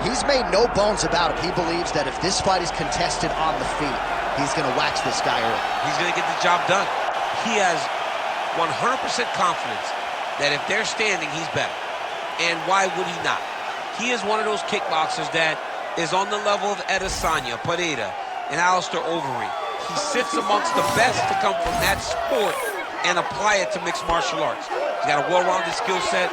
He's made no bones about it. He believes that if this fight is contested on the feet, he's going to wax this guy early. He's going to get the job done. He has 100% confidence that if they're standing, he's better. And why would he not? He is one of those kickboxers that is on the level of Adesanya, Pereira, and Alistair Overeem. He sits amongst the best to come from that sport and apply it to mixed martial arts. He's got a well-rounded skill set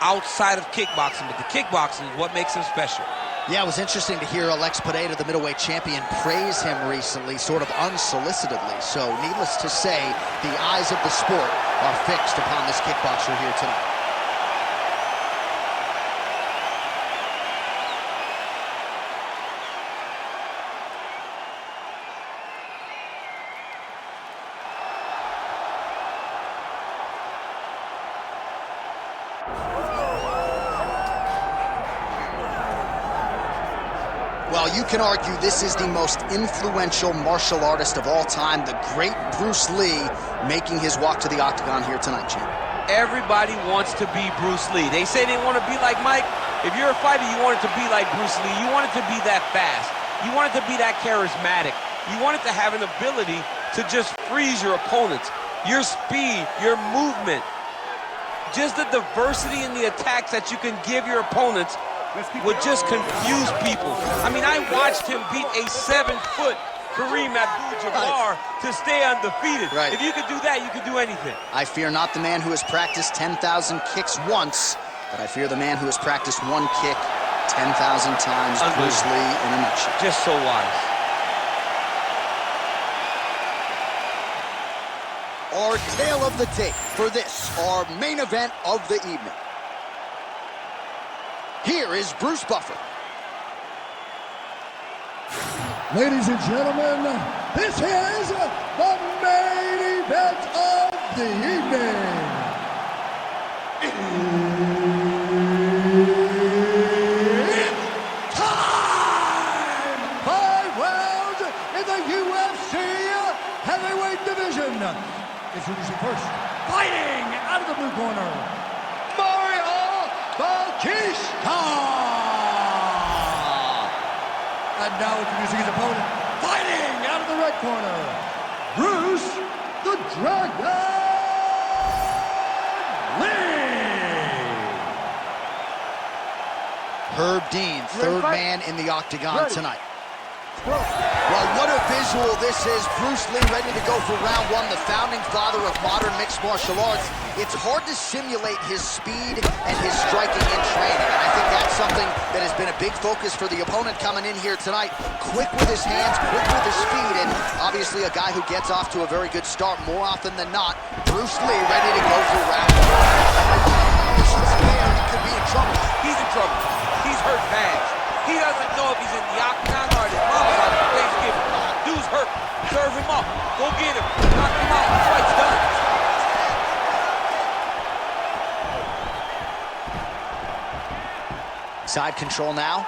outside of kickboxing, but the kickboxing is what makes him special. Yeah, it was interesting to hear Alex Pereira, the middleweight champion, praise him recently, sort of unsolicitedly. So, needless to say, the eyes of the sport are fixed upon this kickboxer here tonight. Well, you can argue this is the most influential martial artist of all time, the great Bruce Lee, making his walk to the octagon here tonight, champ. Everybody wants to be Bruce Lee. They say they want to be like Mike. If you're a fighter, you want it to be like Bruce Lee. You want it to be that fast. You want it to be that charismatic. You want it to have an ability to just freeze your opponents. Your speed, your movement, just the diversity in the attacks that you can give your opponents would just confuse people. I mean, I watched him beat a 7-foot Kareem Abdul-Jabbar to stay undefeated. Right. If you could do that, you could do anything. I fear not the man who has practiced 10,000 kicks once, but I fear the man who has practiced one kick 10,000 times. Bruce Lee in a nutshell. Just so wise. Our tale of the tape for this, our main event of the evening. Here is Bruce Buffer. Ladies and gentlemen, this is the main event of the evening. It's time! 5 rounds in the UFC heavyweight division. Introducing first, fighting out of the blue corner, Mario Bautista! And now introducing his opponent, fighting out of the red corner, Bruce the Dragon Lee! Herb Dean, third man in the octagon tonight. Well, what a visual this is. Bruce Lee ready to go for round one, the founding father of modern mixed martial arts. It's hard to simulate his speed and his striking in training. And I think that's something that has been a big focus for the opponent coming in here tonight. Quick with his hands, quick with his feet, and obviously a guy who gets off to a very good start more often than not. Bruce Lee ready to go for round one. He could be in trouble. He's in trouble. He's hurt bad. He doesn't know if he's in the octagon or his mom's out for Thanksgiving. Dude's hurt. Serve him up. Go get him. Knock him out. The fight's done. Side control now.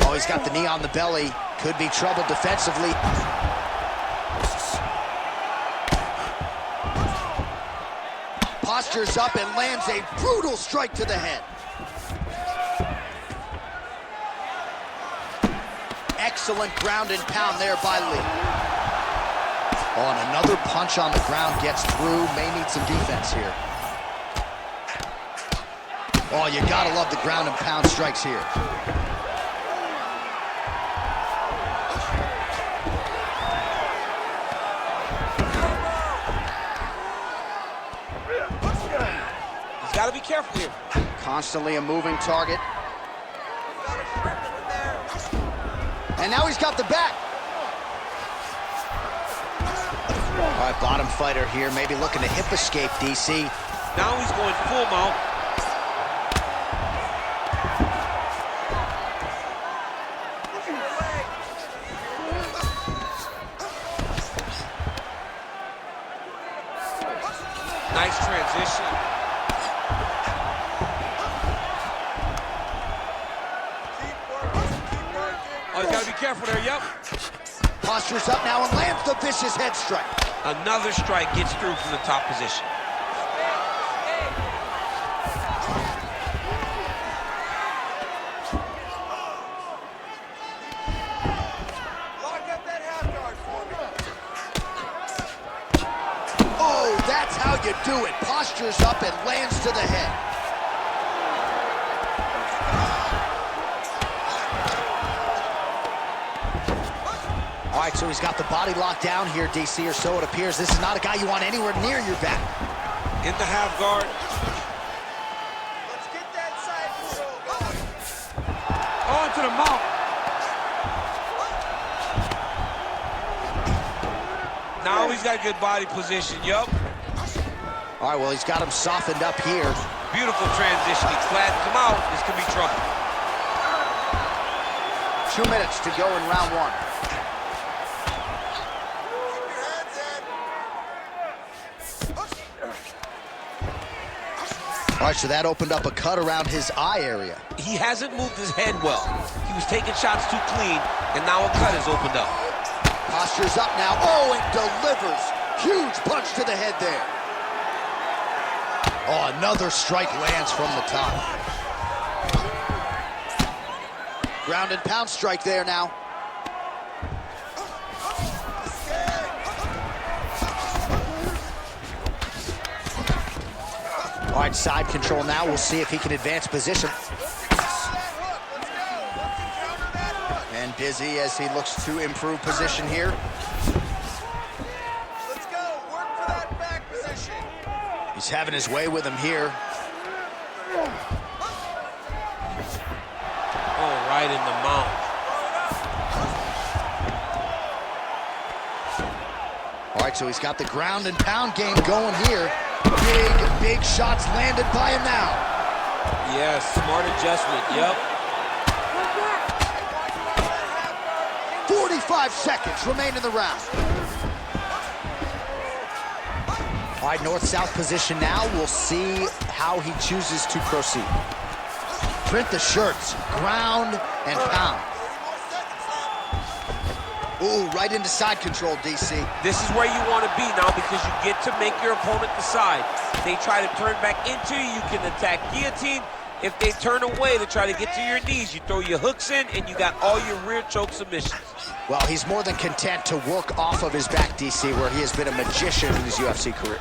Oh, he's got the knee on the belly. Could be trouble defensively. Postures up and lands a brutal strike to the head. Excellent ground and pound there by Lee. Oh, and another punch on the ground gets through. May need some defense here. Oh, you gotta love the ground and pound strikes here. He's got to be careful here. Constantly a moving target. And now he's got the back. All right, bottom fighter here, maybe looking to hip escape, DC. Now he's going full mount. Nice transition. Oh, you gotta be careful there, yep. Postures up now and lands the vicious head strike. Another strike gets through from the top position. do it. Postures up and lands to the head. All right, so he's got the body locked down here, DC, or so it appears. This is not a guy you want anywhere near your back. In the half guard. Let's get that side control going. On to the mount. Now he's got good body position, yup. All right, well, he's got him softened up here. Beautiful transition. He flattens him out. This could be trouble. 2 minutes to go in round one. All right, so that opened up a cut around his eye area. He hasn't moved his head well. He was taking shots too clean, and now a cut has opened up. Posture's up now. Oh, and delivers. Huge punch to the head there. Oh, another strike lands from the top. Ground and pound strike there now. All right, side control now. We'll see if he can advance position. And dizzy as he looks to improve position here. Let's go. Work for that back position. He's having his way with him here. Oh, right in the mount. All right, so he's got the ground and pound game going here. Big shots landed by him now. Yes, smart adjustment, yup. 45 seconds remain in the round. All right, north-south position now. We'll see how he chooses to proceed. Print the shirts, ground and pound. Ooh, right into side control, DC. This is where you want to be now because you get to make your opponent decide. They try to turn back into you, you can attack guillotine. If they turn away to try to get to your knees, you throw your hooks in and you got all your rear choke submissions. Well, he's more than content to work off of his back, DC, where he has been a magician in his UFC career.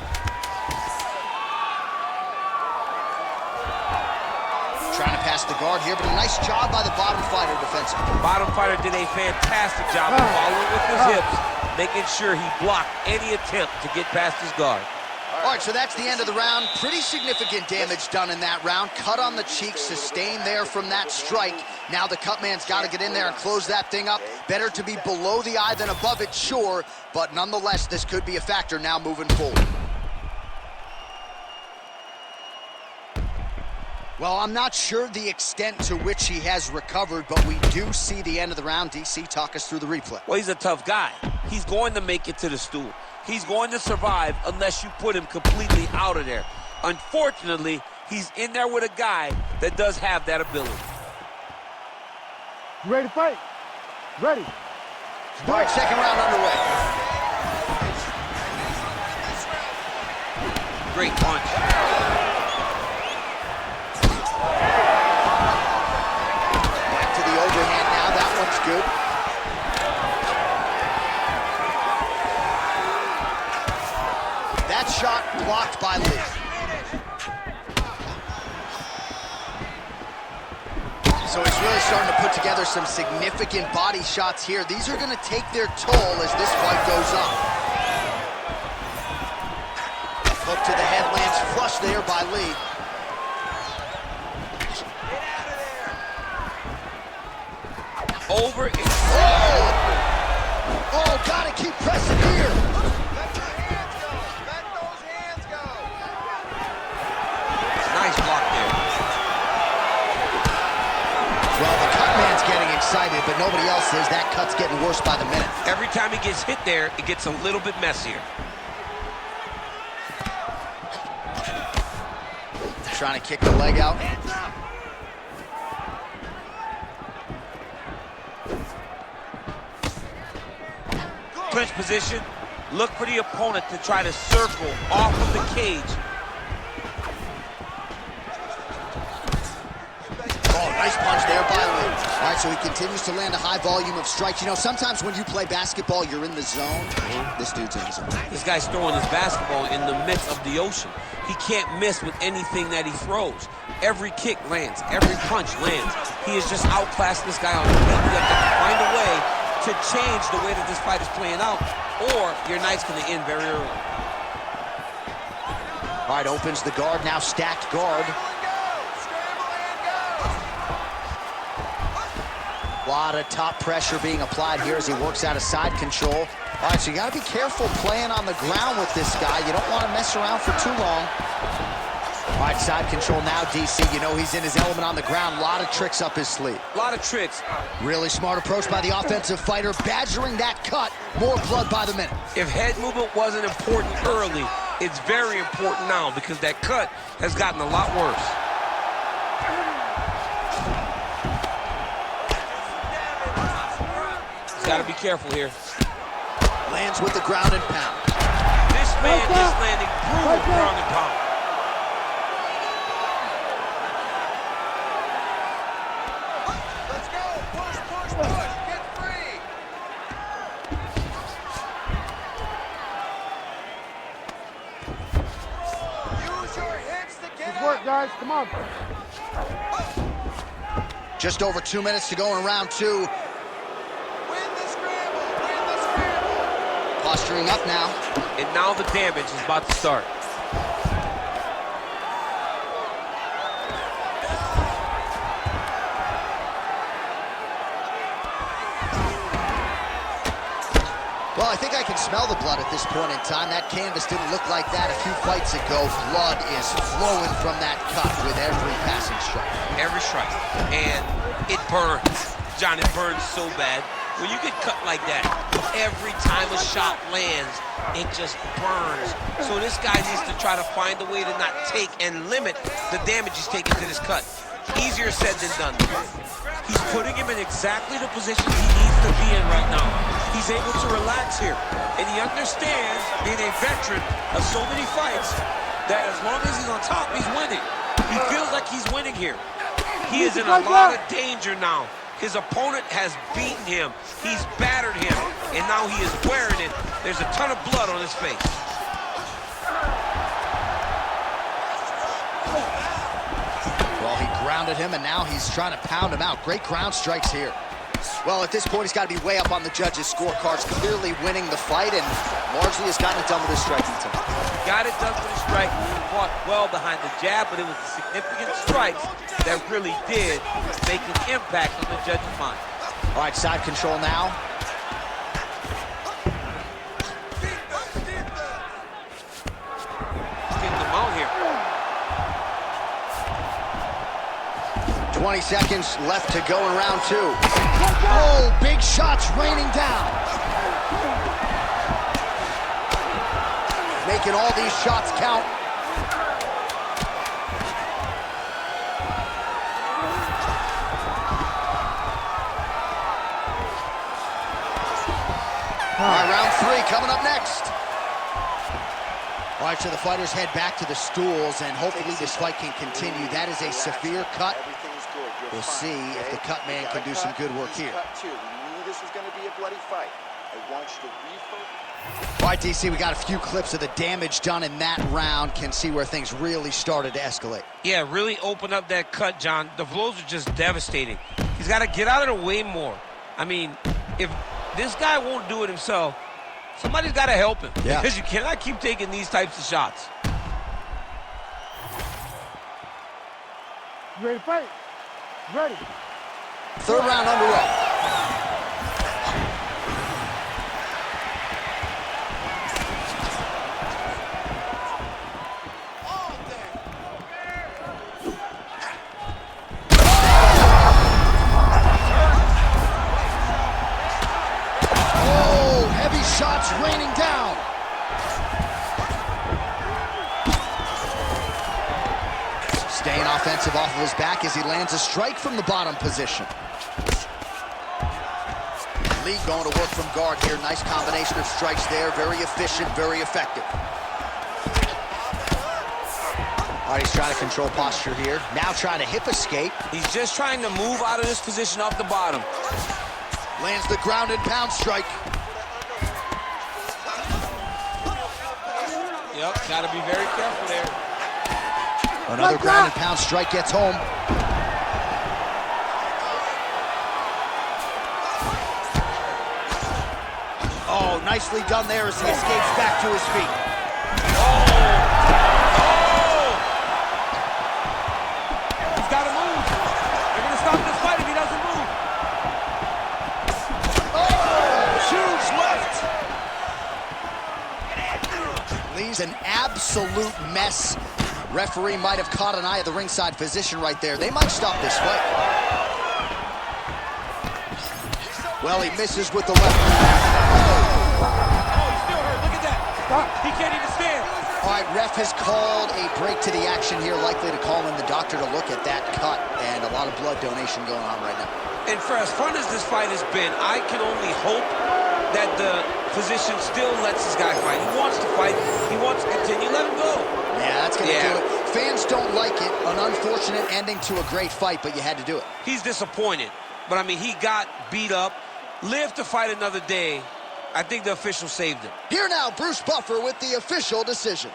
Trying to pass the guard here, but a nice job by the bottom fighter defensively. Bottom fighter did a fantastic job of following with his hips, making sure he blocked any attempt to get past his guard. All right, so that's the end of the round. Pretty significant damage done in that round. Cut on the cheek, sustained there from that strike. Now the cut man's got to get in there and close that thing up. Better to be below the eye than above it, sure, but nonetheless, this could be a factor now moving forward. Well, I'm not sure the extent to which he has recovered, but we do see the end of the round. DC, talk us through the replay. Well, he's a tough guy. He's going to make it to the stool. He's going to survive unless you put him completely out of there. Unfortunately, he's in there with a guy that does have that ability. You ready to fight? Ready. All right, second round underway. Great punch. Back to the overhand now. That one's good. That shot blocked by Lee. So he's really starting to put together some significant body shots here. These are going to take their toll as this fight goes on. Hook to the head lands flush there by Lee. Over. Oh, gotta keep pressing here. Let your hands go. Let those hands go. Nice block there. Well, the cut man's getting excited, but nobody else is. That cut's getting worse by the minute. Every time he gets hit there, it gets a little bit messier. Trying to kick the leg out. Clinch position. Look for the opponent to try to circle off of the cage. Oh, nice punch there by Lee. All right, so he continues to land a high volume of strikes. You know, sometimes when you play basketball, you're in the zone. This dude's in the zone. This guy's throwing his basketball in the midst of the ocean. He can't miss with anything that he throws. Every kick lands. Every punch lands. He is just outclassing this guy on the feet. You have to find a way to change the way that this fight is playing out, or your night's going to end very early. All right, opens the guard, now stacked guard. A lot of top pressure being applied here as he works out of side control. All right, so you got to be careful playing on the ground with this guy. You don't want to mess around for too long. All right, side control now, DC. You know he's in his element on the ground. A lot of tricks up his sleeve. A lot of tricks. Really smart approach by the offensive fighter, badgering that cut. More blood by the minute. If head movement wasn't important early, it's very important now because that cut has gotten a lot worse. He's got to be careful here. Lands with the ground and pound. This man is landing brutal ground and pound. Let's go. Push, push, push. Get free. Use your hips to get up. Work, guys. Come on. Just over 2 minutes to go in round two. Win the scramble. Win the scramble. Posturing up now. And now the damage is about to start. Well, I think I can smell the blood at this point in time. That canvas didn't look like that a few fights ago. Blood is flowing from that cut with every passing strike. Every strike. And it burns. John, it burns so bad. When you get cut like that, every time a shot lands, it just burns. So this guy needs to try to find a way to not take and limit the damage he's taking to this cut. Easier said than done. He's putting him in exactly the position he needs to be in right now. He's able to relax here. And he understands, being a veteran of so many fights, that as long as he's on top, he's winning. He feels like he's winning here. He is in a lot of danger now. His opponent has beaten him. He's battered him. And now he is wearing it. There's a ton of blood on his face. Well, he grounded him, and now he's trying to pound him out. Great ground strikes here. Well, at this point, he's got to be way up on the judges' scorecards, clearly winning the fight, and largely has gotten it done with his striking tonight. Got it done with the strike. Fought well behind the jab, but it was the significant strikes that really did make an impact on the judges' mind. All right, side control now. Getting them out here. 20 seconds left to go in round two. Oh, big shots raining down. Making all these shots count. All right, round three coming up next. All right, so the fighters head back to the stools, and hopefully this fight can continue. That is a severe cut. We'll see if the cut man can do some good work here. We knew this was going to be a bloody fight. I want you to refocus. All right, DC, we got a few clips of the damage done in that round. Can see where things really started to escalate. Yeah, really open up that cut, John. The blows are just devastating. He's got to get out of the way more. I mean, if this guy won't do it himself, somebody's got to help him. Yeah. Because you cannot keep taking these types of shots. You ready to fight? Ready. Third round underway. Oh, heavy shots raining down. Staying offensive off of his back as he lands a strike from the bottom position. Lee going to work from guard here. Nice combination of strikes there. Very efficient, very effective. All All right, he's trying to control posture here. Now trying to hip escape. He's just trying to move out of this position off the bottom. Lands the ground and pound strike. Yep, got to be very careful there. Another ground and pound strike gets home. Oh, nicely done there as he escapes back to his feet. He's got to move. They're going to stop this fight if he doesn't move. Huge left. Leaves an absolute mess. Referee might have caught an eye of the ringside physician right there. They might stop this fight. Well, he misses with the left. Oh, he's still hurt. Look at that. He can't even stand. All right, ref has called a break to the action here, likely to call in the doctor to look at that cut, and a lot of blood donation going on right now. And for as fun as this fight has been, I can only hope that the physician still lets this guy fight. He wants to fight. He wants to continue. Let him go. Yeah, that's going to do it. Fans don't like it. An unfortunate ending to a great fight, but you had to do it. He's disappointed. But, I mean, he got beat up, lived to fight another day. I think the official saved him. Here now, Bruce Buffer with the official decision.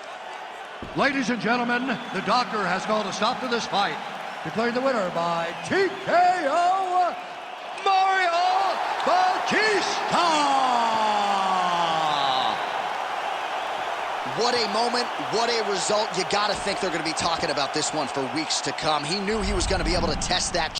Ladies and gentlemen, the doctor has called a stop to this fight. Declaring the winner by TKO, Mario Bautista! What a moment, what a result. You got to think they're going to be talking about this one for weeks to come. He knew he was going to be able to test that